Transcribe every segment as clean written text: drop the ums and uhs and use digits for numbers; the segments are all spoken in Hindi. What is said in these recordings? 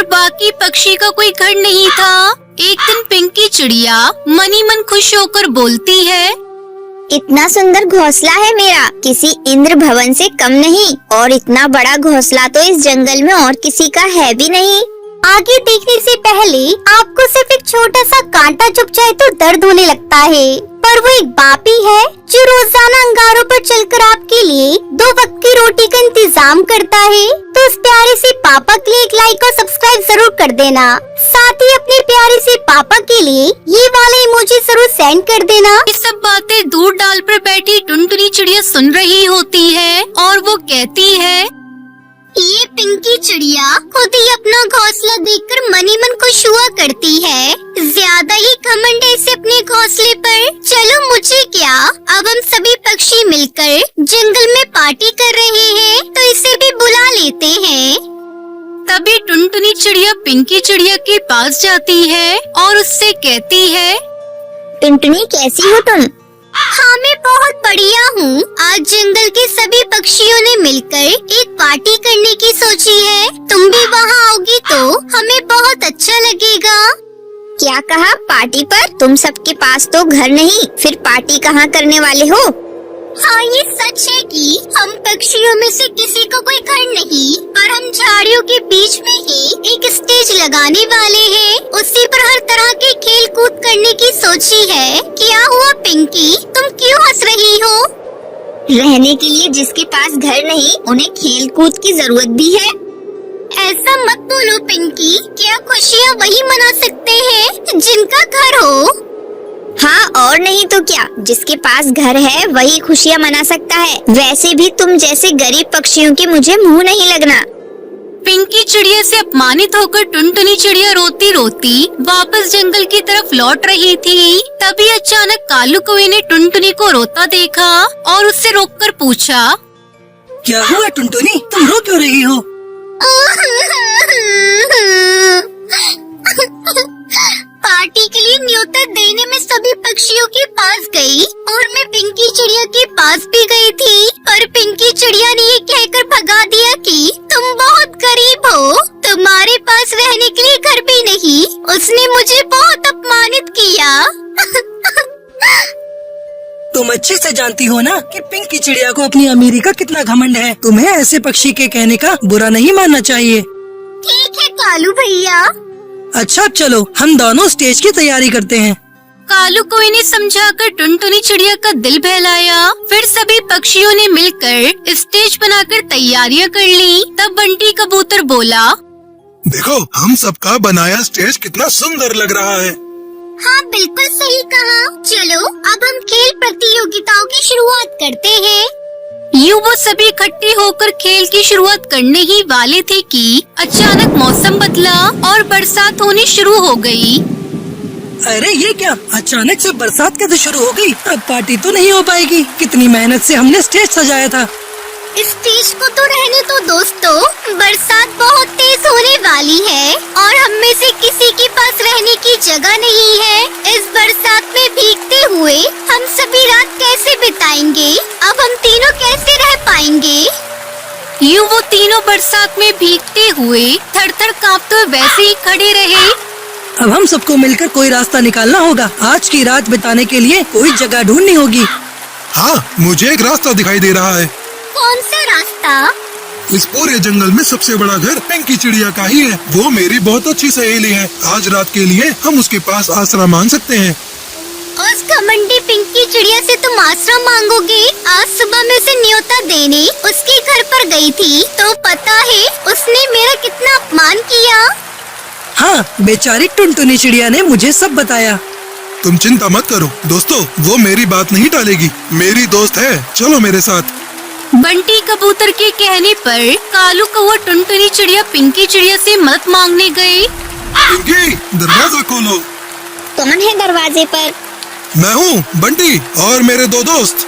और बाकी पक्षी का कोई घर नहीं था। एक दिन पिंकी चिड़िया मनी मन खुश होकर बोलती है, इतना सुंदर घोंसला है मेरा, किसी इंद्र भवन से कम नहीं, और इतना बड़ा घोंसला तो इस जंगल में और किसी का है भी नहीं। आगे देखने से पहले आपको सिर्फ एक छोटा सा कांटा चुभ जाए तो दर्द होने लगता है, पर वो एक बापी है जो रोजाना अंगारों पर चलकर आपके लिए 2 वक्त की रोटी का इंतजाम करता है। तो उस प्यारे से पापा के लिए एक लाइक और सब्सक्राइब जरूर कर देना। साथ ही अपने प्यारे से पापा के लिए ये वाला इमोजी जरूर सेंड कर देना। ये सब बातें दूर डाल पर बैठी टुनटुनी चिड़िया सुन रही होती है और वो कहती है, ये पिंकी चिड़िया खुद ही अपना घोंसला देखकर मनी मन खुश हुआ करती है। ज्यादा ही घमंड है इसे अपने घोंसले पर। चलो मुझे क्या, अब हम सभी पक्षी मिलकर जंगल में पार्टी कर रहे हैं, तो इसे भी बुला लेते हैं। तभी टुनटुनी चिड़िया पिंकी चिड़िया के पास जाती है और उससे कहती है, टुनटुनी कैसी हो तुम? हाँ मैं बहुत बढ़िया हूँ। आज जंगल के सभी पक्षियों ने मिलकर एक पार्टी करने की सोची है। तुम भी वहाँ आओगी तो हमें बहुत अच्छा लगेगा। क्या कहा, पार्टी पर? तुम सबके पास तो घर नहीं, फिर पार्टी कहाँ करने वाले हो? हाँ ये सच है कि हम पक्षियों में से किसी को कोई घर नहीं, पर हम झाड़ियों के बीच में ही एक स्टेज लगाने वाले हैं। उसी पर हर तरह के खेल कूद करने की सोची है। क्या हुआ पिंकी, तुम क्यों हंस रही हो? रहने के लिए जिसके पास घर नहीं, उन्हें खेल कूद की जरूरत भी है। ऐसा मत बोलो पिंकी, क्या खुशियाँ वही मना सकते हैं जिनका घर हो? हाँ और नहीं तो क्या, जिसके पास घर है वही खुशियाँ मना सकता है। वैसे भी तुम जैसे गरीब पक्षियों के मुझे मुंह नहीं लगना। पिंकी चिड़िया से अपमानित होकर टुनटुनी चिड़िया रोती रोती वापस जंगल की तरफ लौट रही थी। तभी अचानक कालू कौवे ने टुनटुनी को रोता देखा और उससे रोककर पूछा, क्या हुआ टुनटुनी, तुम रो क्यों रही हो? पार्टी के लिए न्योता देने में सभी पक्षियों के पास गई और मैं पिंकी चिड़िया के पास भी गई थी, पर पिंकी चिड़िया ने ये कहकर भगा दिया कि तुम बहुत गरीब हो, तुम्हारे पास रहने के लिए घर भी नहीं। उसने मुझे बहुत अपमानित किया। तुम अच्छे से जानती हो ना कि पिंकी चिड़िया को अपनी अमीरी का कितना घमंड है। तुम्हें ऐसे पक्षी के कहने का बुरा नहीं मानना चाहिए। ठीक है कालू भैया। अच्छा चलो हम दोनों स्टेज की तैयारी करते हैं। कालू कौवे ने समझाकर टुनटुनी चिड़िया का दिल बहलाया। फिर सभी पक्षियों ने मिलकर स्टेज बनाकर तैयारियां कर ली। तब बंटी कबूतर बोला, देखो हम सबका बनाया स्टेज कितना सुंदर लग रहा है। हाँ बिल्कुल सही कहा। चलो अब हम खेल प्रतियोगिताओं की शुरुआत करते हैं। यूँ वो सभी इकट्ठे होकर खेल की शुरुआत करने ही वाले थे कि अचानक मौसम बदला और बरसात होनी शुरू हो गई। अरे ये क्या, अचानक से बरसात कैसे शुरू हो गई? अब पार्टी तो नहीं हो पाएगी। कितनी मेहनत से हमने स्टेज सजाया था। स्टेज को तो रहने दो दोस्तों, बरसात बहुत तेज होने वाली है और हम में से किसी के पास रहने की जगह नहीं है। इस बरसात में भीगते हुए हम सभी रात कैसे बिताएंगे? अब हम तीनों कैसे रह पाएंगे? यूँ वो तीनों बरसात में भीगते हुए थर-थर कांपते हुए वैसे ही खड़े रहे। अब हम सबको मिलकर कोई रास्ता निकालना होगा। आज की रात बिताने के लिए कोई जगह ढूंढनी होगी। हाँ मुझे एक रास्ता दिखाई दे रहा है। कौन सा रास्ता? इस पूरे जंगल में सबसे बड़ा घर पिंकी चिड़िया का ही है। वो मेरी बहुत अच्छी सहेली है। आज रात के लिए हम उसके पास आसरा मांग सकते हैं। उस घमंडी पिंकी चिड़िया से तुम आसरा मांगोगे? आज सुबह में उसे न्योता देने उसके घर पर गई थी तो पता है उसने मेरा कितना अपमान किया। हाँ बेचारी टुनटुनी चिड़िया ने मुझे सब बताया। तुम चिंता मत करो दोस्तों, वो मेरी बात नहीं टालेगी। मेरी दोस्त है, चलो मेरे साथ। बंटी कबूतर के कहने पर कालू कौवा टुनटुनी चिड़िया पिंकी चिड़िया से मदद मांगने गए। पिंकी दरवाजा खोलो। कौन है दरवाजे पर? मैं हूँ बंटी और मेरे 2 दोस्त।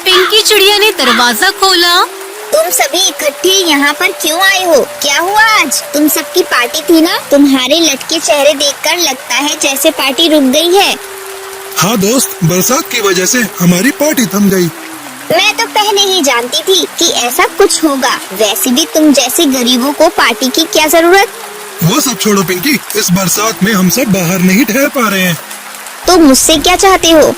पिंकी चिड़िया ने दरवाजा खोला। तुम सभी इकट्ठे यहाँ पर क्यों आए हो? क्या हुआ आज? तुम सबकी पार्टी थी ना? तुम्हारे लटके चेहरे देखकर लगता है जैसे पार्टी रुक गई है। हाँ दोस्त, बरसात की वजह से हमारी पार्टी थम गई। मैं तो पहले ही जानती थी कि ऐसा कुछ होगा। वैसे भी तुम जैसे गरीबों को पार्टी की क्या जरूरत? वो सब छोड़ो पिंकी, इस बरसात में हम सब बाहर नहीं ठहर पा रहे हैं। तो मुझसे क्या चाहते हो?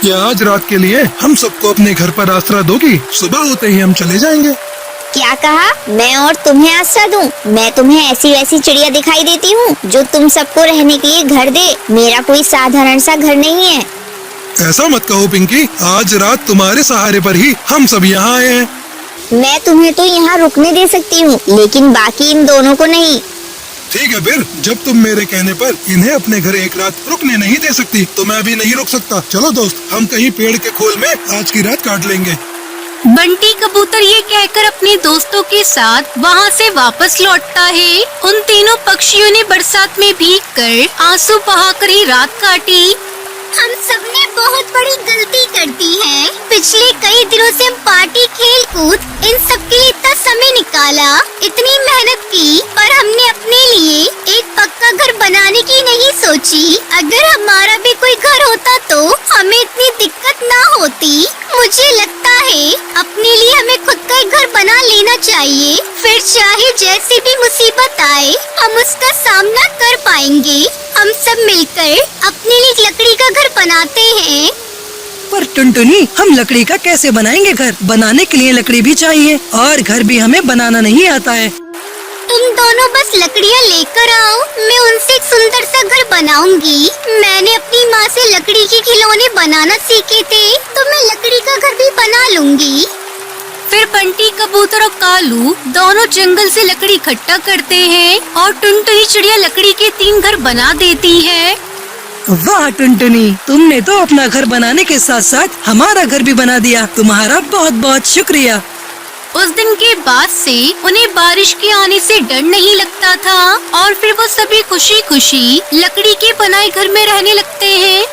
क्या आज रात के लिए हम सबको अपने घर पर आश्रय दोगी? सुबह होते ही हम चले जाएंगे। क्या कहा? मैं और तुम्हें आश्रय दूं? मैं तुम्हें ऐसी वैसी चिड़िया दिखाई देती हूँ जो तुम सबको रहने के लिए घर दे? मेरा कोई साधारण सा घर नहीं है। ऐसा मत कहो पिंकी, आज रात तुम्हारे सहारे पर ही हम सब यहाँ आए हैं। मैं तुम्हें तो यहाँ रुकने दे सकती हूँ, लेकिन बाकी इन दोनों को नहीं। ठीक है फिर, जब तुम मेरे कहने पर इन्हें अपने घर एक रात रुकने नहीं दे सकती तो मैं भी नहीं रुक सकता। चलो दोस्त, हम कहीं पेड़ के खोल में आज की रात काट लेंगे। बंटी कबूतर ये कहकर अपने दोस्तों के साथ वहाँ से वापस लौटता है। उन तीनों पक्षियों ने बरसात में भीगकर आंसू बहाकर ही रात काटी। हम सबने बहुत बड़ी गलती कर दी है। पिछले कई दिनों से हम पार्टी, खेल कूद इन सब के लिए इतना समय निकाला, इतनी मेहनत की, पर हमने अपने लिए एक पक्का घर बनाने की नहीं सोची। अगर हमारा भी कोई घर होता तो हमें इतनी दिक्कत ना होती। मुझे लगता है अपने लिए हमें खुद का एक घर बना लेना चाहिए, फिर चाहे जैसी भी मुसीबत आए हम उसका सामना कर पाएंगे। हम सब मिलकर अपने लिए लकड़ी का घर बनाते हैं। पर टुनटुनी, हम लकड़ी का कैसे बनाएंगे घर? बनाने के लिए लकड़ी भी चाहिए और घर भी हमें बनाना नहीं आता है। तुम दोनों बस लकड़ियाँ लेकर आओ, मैं उनसे एक सुंदर सा घर बनाऊंगी। मैंने अपनी माँ से लकड़ी के खिलौने बनाना सीखे थे, तो मैं लकड़ी का घर भी बना लूंगी। फिर बंटी कबूतर और कालू दोनों जंगल से लकड़ी इकट्ठा करते हैं और टुनटुनी चिड़िया लकड़ी के 3 घर बना देती है। वाह टुनटुनी, तुमने तो अपना घर बनाने के साथ साथ हमारा घर भी बना दिया। तुम्हारा बहुत बहुत शुक्रिया। उस दिन के बाद से उन्हें बारिश के आने से डर नहीं लगता था और फिर वो सभी खुशी खुशी लकड़ी के बनाए घर में रहने लगते हैं।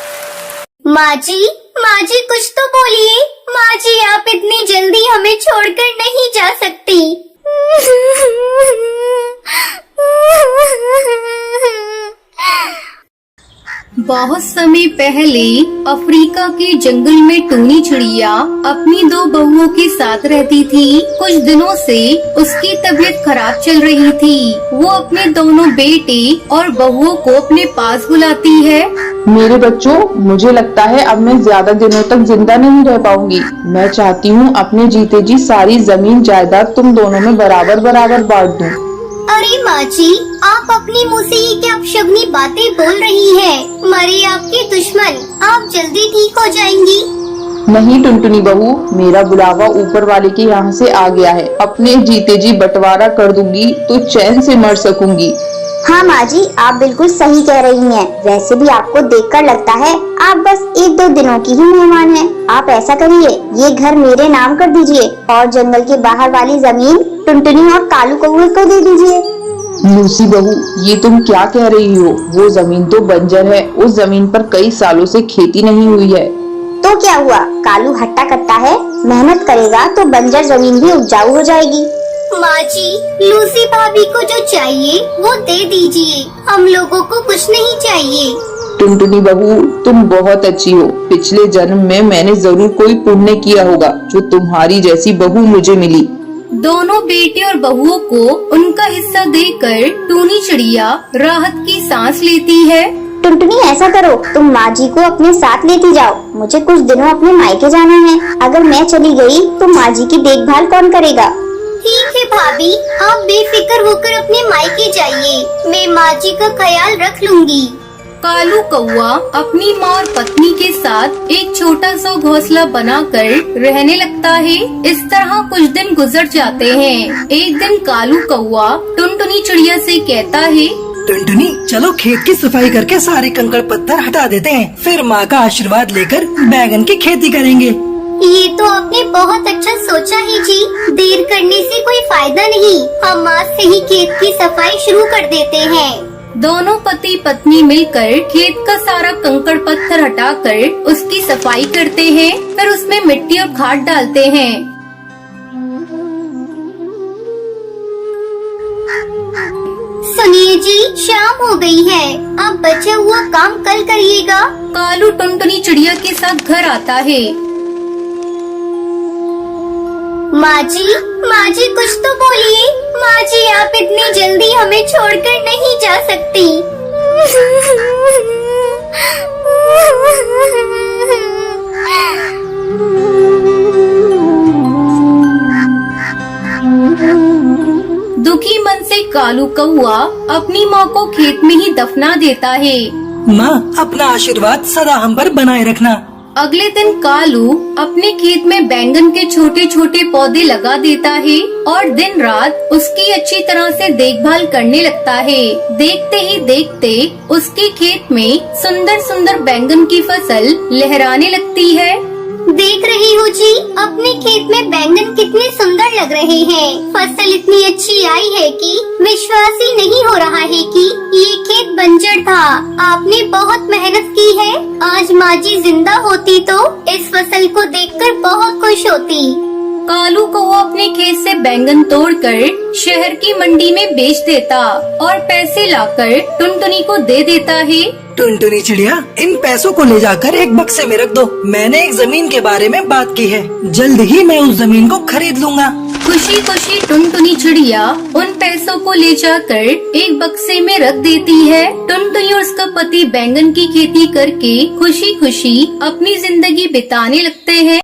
माँ जी कुछ तो बोलिए। माँ जी, आप इतनी जल्दी हमें छोड़कर नहीं जा सकती। बहुत समय पहले अफ्रीका के जंगल में टूनी चिड़िया अपनी 2 बहुओं के साथ रहती थी। कुछ दिनों से उसकी तबीयत खराब चल रही थी। वो अपने दोनों बेटे और बहुओं को अपने पास बुलाती है। मेरे बच्चों, मुझे लगता है अब मैं ज्यादा दिनों तक जिंदा नहीं रह पाऊंगी। मैं चाहती हूँ अपने जीते जी सारी जमीन जायदाद तुम दोनों में बराबर बराबर बांट दूँ। अरे माँ जी, आप अपने मुँह से ये क्या अपशगुनी बातें बोल रही हैं? मरे आपके दुश्मन, आप जल्दी ठीक हो जाएंगी। नहीं टुनटुनी बहू, मेरा बुलावा ऊपर वाले के यहाँ से आ गया है। अपने जीते जी बंटवारा कर दूंगी तो चैन से मर सकूंगी। हाँ माँ जी, आप बिल्कुल सही कह रही हैं। वैसे भी आपको देखकर लगता है आप बस 1-2 दिनों की ही मेहमान हैं। आप ऐसा करिए, ये घर मेरे नाम कर दीजिए और जंगल के बाहर वाली जमीन टुनटुनी और कालू कौवे को दे दीजिए। लूसी बहू, ये तुम क्या कह रही हो? वो जमीन तो बंजर है, उस जमीन पर कई सालों से खेती नहीं हुई है। तो क्या हुआ? कालू हट्टा कट्टा है, मेहनत करेगा तो बंजर जमीन भी उपजाऊ हो जाएगी। माँ जी, लूसी भाभी को जो चाहिए वो दे दीजिए, हम लोगों को कुछ नहीं चाहिए। टुनटुनी बहू, तुम बहुत अच्छी हो। पिछले जन्म में मैंने जरूर कोई पुण्य किया होगा जो तुम्हारी जैसी बहू मुझे मिली। दोनों बेटे और बहुओं को उनका हिस्सा देकर टूनी चिड़िया राहत की सांस लेती है। टुनटुनी, ऐसा करो, तुम माँ जी को अपने साथ लेती जाओ। मुझे कुछ दिनों अपने मायके जाना है। अगर मैं चली गई तो माँ जी की देखभाल कौन करेगा? ठीक है भाभी, आप बेफिक्र होकर अपने मायके जाइए, मैं माँ जी का ख्याल रख लूंगी। कालू कौवा अपनी माँ और पत्नी के साथ एक छोटा सा घोंसला बनाकर रहने लगता है। इस तरह कुछ दिन गुजर जाते हैं। एक दिन कालू कौवा टुनटुनी चिड़िया से कहता है, टुनटुनी, चलो खेत की सफाई करके सारे कंकड़ पत्थर हटा देते हैं, फिर माँ का आशीर्वाद लेकर बैगन की खेती करेंगे। ये तो आपने बहुत अच्छा सोचा है जी। देर करने से कोई फायदा नहीं, हम आज से ही खेत की सफाई शुरू कर देते हैं। दोनों पति पत्नी मिलकर खेत का सारा कंकड़ पत्थर हटाकर उसकी सफाई करते हैं, फिर उसमें मिट्टी और खाद डालते हैं। सुनिए जी, शाम हो गई है, अब बचा हुआ काम कल करिएगा। कालू टुनटुनी चिड़िया के साथ घर आता है। माँ जी कुछ तो बोलिए। माँ जी, आप इतनी जल्दी हमें छोड़कर नहीं जा सकती। दुखी मन से कालू कौआ अपनी माँ को खेत में ही दफना देता है। माँ, अपना आशीर्वाद सदा हम पर बनाए रखना। अगले दिन कालू अपने खेत में बैंगन के छोटे छोटे पौधे लगा देता है और दिन रात उसकी अच्छी तरह से देखभाल करने लगता है। देखते ही देखते उसके खेत में सुंदर सुंदर बैंगन की फसल लहराने लगती है। देख रही हो जी, अपने खेत में बैंगन कितने सुंदर लग रहे हैं। फसल इतनी अच्छी आई है कि विश्वास ही नहीं हो रहा है कि ये खेत बंजर था। आपने बहुत मेहनत की है। आज माँ जी जिंदा होती तो इस फसल को देखकर बहुत खुश होती। कालू कौआ अपने खेत से बैंगन तोड़कर शहर की मंडी में बेच देता और पैसे लाकर टुनटुनी को दे देता है। टुनटुनी चिड़िया, इन पैसों को ले जाकर एक बक्से में रख दो। मैंने एक जमीन के बारे में बात की है, जल्द ही मैं उस जमीन को खरीद लूँगा। खुशी खुशी टुनटुनी चिड़िया उन पैसों को ले जाकर एक बक्से में रख देती है। टुनटुनी और उसका पति बैंगन की खेती करके खुशी खुशी अपनी जिंदगी बिताने लगते हैं।